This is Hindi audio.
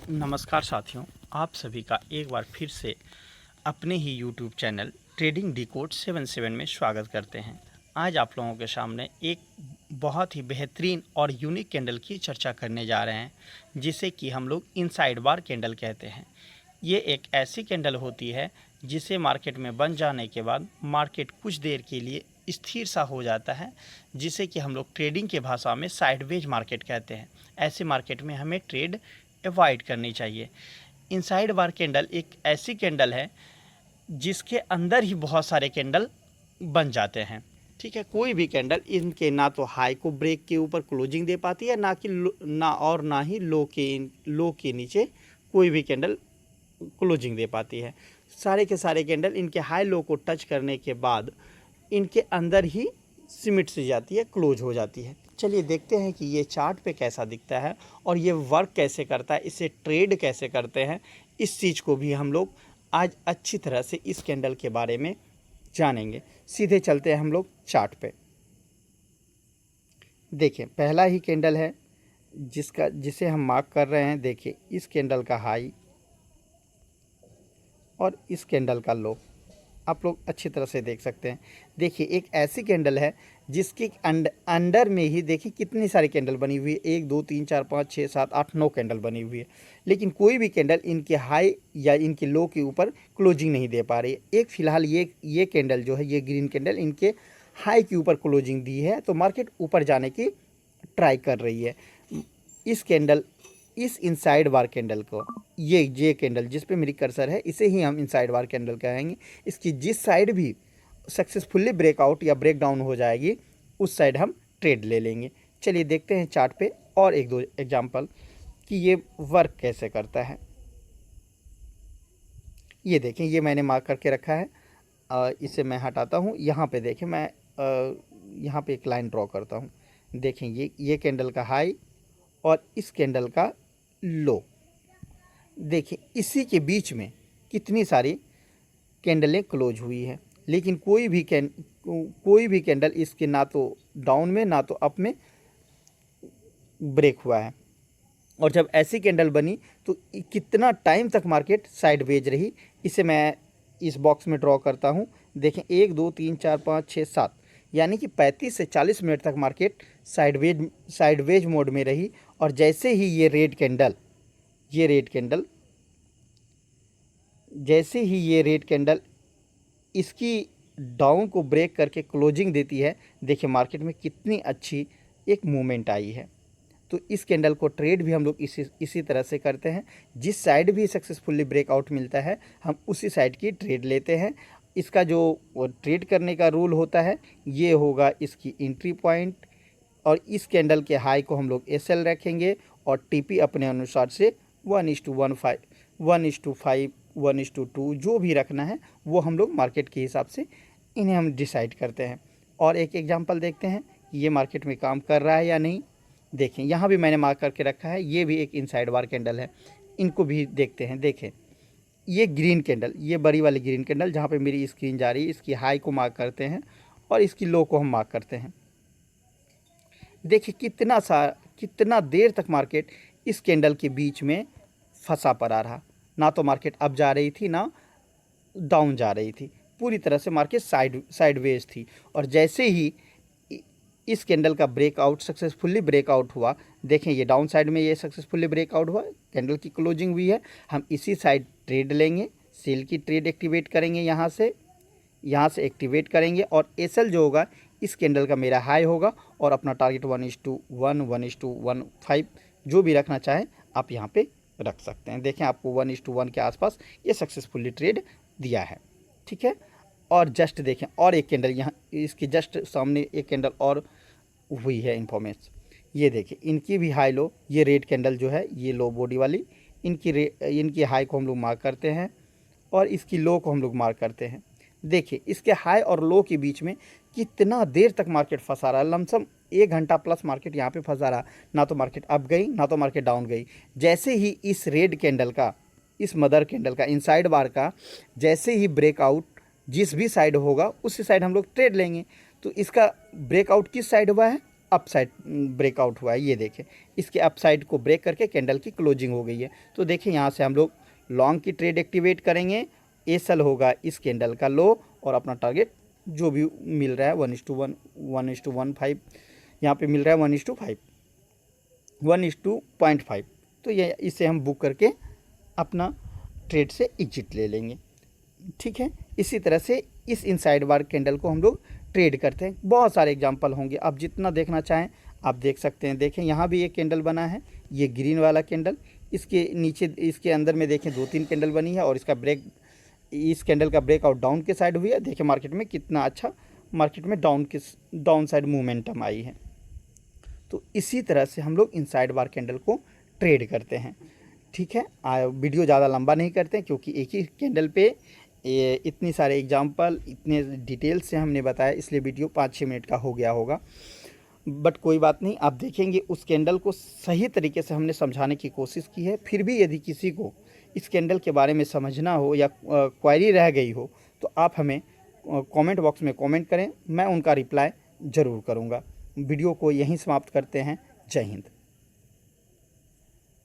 नमस्कार साथियों, आप सभी का एक बार फिर से अपने ही YouTube चैनल ट्रेडिंग डिकोड 77 में स्वागत करते हैं। आज आप लोगों के सामने एक बहुत ही बेहतरीन और यूनिक कैंडल की चर्चा करने जा रहे हैं, जिसे कि हम लोग इनसाइड बार कैंडल कहते हैं। ये एक ऐसी कैंडल होती है जिसे मार्केट में बन जाने के बाद मार्केट कुछ देर के लिए स्थिर सा हो जाता है, जिसे कि हम लोग ट्रेडिंग के भाषा में साइडवेज मार्केट कहते हैं। ऐसे मार्केट में हमें ट्रेड अवॉइड करनी चाहिए। इनसाइड बार कैंडल एक ऐसी कैंडल है जिसके अंदर ही बहुत सारे कैंडल बन जाते हैं। ठीक है, कोई भी कैंडल इनके ना तो हाई को ब्रेक के ऊपर क्लोजिंग दे पाती है, ना ही लो के नीचे कोई भी कैंडल क्लोजिंग दे पाती है। सारे के सारे कैंडल इनके हाई लो को टच करने के बाद इनके अंदर ही सिमट सी जाती है, क्लोज हो जाती है। चलिए देखते हैं कि ये चार्ट पे कैसा दिखता है और ये वर्क कैसे करता है, इसे ट्रेड कैसे करते हैं। इस चीज़ को भी हम लोग आज अच्छी तरह से इस कैंडल के बारे में जानेंगे। सीधे चलते हैं हम लोग चार्ट पे। देखिए, पहला ही कैंडल है जिसे हम मार्क कर रहे हैं। देखिए, इस कैंडल का हाई और इस कैंडल का लो आप लोग अच्छी तरह से देख सकते हैं। देखिए, एक ऐसी कैंडल है जिसके अंडर में ही देखिए कितनी सारी कैंडल बनी हुई है। 1 2 3 4 5 6 7 8 9 कैंडल बनी हुई है, लेकिन कोई भी कैंडल इनके हाई या इनके लो के ऊपर क्लोजिंग नहीं दे पा रही है। एक फ़िलहाल ये कैंडल जो है, ये ग्रीन कैंडल इनके हाई के ऊपर क्लोजिंग दी है, तो मार्केट ऊपर जाने की ट्राई कर रही है। इस इनसाइड बार कैंडल को, ये कैंडल जिस पे मेरी कर्सर है, इसे ही हम इनसाइड बार कैंडल कहेंगे। इसकी जिस साइड भी सक्सेसफुली ब्रेकआउट या ब्रेक डाउन हो जाएगी, उस साइड हम ट्रेड ले लेंगे। चलिए देखते हैं चार्ट पे और एक दो एग्जांपल कि ये वर्क कैसे करता है। ये देखें, ये मैंने मार्क करके रखा है। इसे मैं हटाता हूँ। यहाँ पे देखें, मैं यहाँ पे एक लाइन ड्रॉ करता हूँ। देखें, ये कैंडल का हाई और इस कैंडल का लो। देखिए, इसी के बीच में कितनी सारी कैंडलें क्लोज हुई है, लेकिन कोई भी कैंडल इसके ना तो डाउन में ना तो अप में ब्रेक हुआ है। और जब ऐसी कैंडल बनी तो कितना टाइम तक मार्केट साइडवेज रही, इसे मैं इस बॉक्स में ड्रॉ करता हूँ। देखें, 1 2 3 4 5 6 7 यानी कि 35 से 40 मिनट तक मार्केट साइडवेज मोड में रही। और जैसे ही ये रेड कैंडल इसकी डाउन को ब्रेक करके क्लोजिंग देती है, देखिए मार्केट में कितनी अच्छी एक मूवमेंट आई है। तो इस कैंडल को ट्रेड भी हम लोग इसी तरह से करते हैं। जिस साइड भी सक्सेसफुली ब्रेकआउट मिलता है, हम उसी साइड की ट्रेड लेते हैं। इसका जो ट्रेड करने का रूल होता है, ये होगा इसकी एंट्री पॉइंट, और इस कैंडल के हाई को हम लोग SL रखेंगे और TP अपने अनुसार से 1:15 1:5 1:2 जो भी रखना है वो हम लोग मार्केट के हिसाब से इन्हें हम डिसाइड करते हैं। और एक एग्जांपल देखते हैं कि ये मार्केट में काम कर रहा है या नहीं। देखें, यहाँ भी मैंने मार्क करके रखा है, ये भी एक इनसाइड बार कैंडल है। इनको भी देखते हैं। देखें, ये ग्रीन कैंडल, ये बड़ी वाली ग्रीन कैंडल जहाँ पे मेरी स्क्रीन जा रही है, इसकी हाई को मार्क करते हैं और इसकी लो को हम मार्क करते हैं। देखिए, कितना देर तक मार्केट इस कैंडल के बीच में फंसा पड़ा रहा। ना तो मार्केट अप जा रही थी, ना डाउन जा रही थी। पूरी तरह से मार्केट साइडवेज थी। और जैसे ही इस कैंडल का ब्रेकआउट सक्सेसफुली ब्रेकआउट हुआ, देखें ये डाउन साइड में ये सक्सेसफुली ब्रेकआउट हुआ, कैंडल की क्लोजिंग हुई है, हम इसी साइड ट्रेड लेंगे। सेल की ट्रेड एक्टिवेट करेंगे, यहाँ से एक्टिवेट करेंगे। और SL जो होगा इस कैंडल का मेरा हाई होगा, और अपना टारगेट 1:1 1:15 जो भी रखना चाहें आप यहाँ पे रख सकते हैं। देखें, आपको 1:1 के आसपास ये सक्सेसफुली ट्रेड दिया है। ठीक है, और जस्ट देखें, और एक कैंडल यहाँ इसके जस्ट सामने एक कैंडल और हुई है इन्फॉर्मेशन। ये देखिए, इनकी भी हाई लो, ये रेड कैंडल जो है, ये लो बॉडी वाली, इनकी हाई को हम लोग मार्क करते हैं और इसकी लो को हम लोग मार्क करते हैं। देखिए, इसके हाई और लो के बीच में कितना देर तक मार्केट फंसा रहा है। लमसम 1 घंटा प्लस मार्केट यहाँ पे फंसा रहा। ना तो मार्केट अप गई, ना तो मार्केट डाउन गई। जैसे ही इस रेड कैंडल का, इस मदर कैंडल का, इनसाइड बार का जैसे ही ब्रेकआउट जिस भी साइड होगा उसी साइड हम लोग ट्रेड लेंगे। तो इसका ब्रेकआउट किस साइड हुआ है? अप साइड ब्रेकआउट हुआ है, ये देखें इसके अप साइड को ब्रेक करके कैंडल की क्लोजिंग हो गई है। तो देखिए यहाँ से हम लोग लॉन्ग की ट्रेड एक्टिवेट करेंगे, ए सेल होगा इस कैंडल का लो और अपना टारगेट जो भी मिल रहा है 1:1, 1:15, यहाँ पे मिल रहा है 1:5, 1:0.5, तो ये इसे हम बुक करके अपना ट्रेड से एग्जिट ले लेंगे। ठीक है, इसी तरह से इस इनसाइड बार कैंडल को हम लोग ट्रेड करते हैं। बहुत सारे एग्जांपल होंगे, आप जितना देखना चाहें आप देख सकते हैं। देखें यहाँ भी एक कैंडल बना है, ये ग्रीन वाला कैंडल, इसके नीचे इसके अंदर में देखें 2-3 कैंडल बनी है और इसका ब्रेक, इस कैंडल का ब्रेकआउट डाउन के साइड हुई है। देखिए मार्केट में कितना अच्छा मार्केट में डाउन साइड मूवमेंटम आई है। तो इसी तरह से हम लोग इनसाइड बार कैंडल को ट्रेड करते हैं। ठीक है, वीडियो ज़्यादा लंबा नहीं करते हैं क्योंकि एक ही कैंडल पे इतनी सारे एग्जांपल इतने डिटेल से हमने बताया, इसलिए वीडियो 5-6 मिनट का हो गया होगा। बट कोई बात नहीं, आप देखेंगे उस कैंडल को सही तरीके से हमने समझाने की कोशिश की है। फिर भी यदि किसी को इस कैंडल के बारे में समझना हो या क्वेरी रह गई हो तो आप हमें कमेंट बॉक्स में कमेंट करें, मैं उनका रिप्लाई ज़रूर करूँगा। वीडियो को यहीं समाप्त करते हैं। जय हिंद।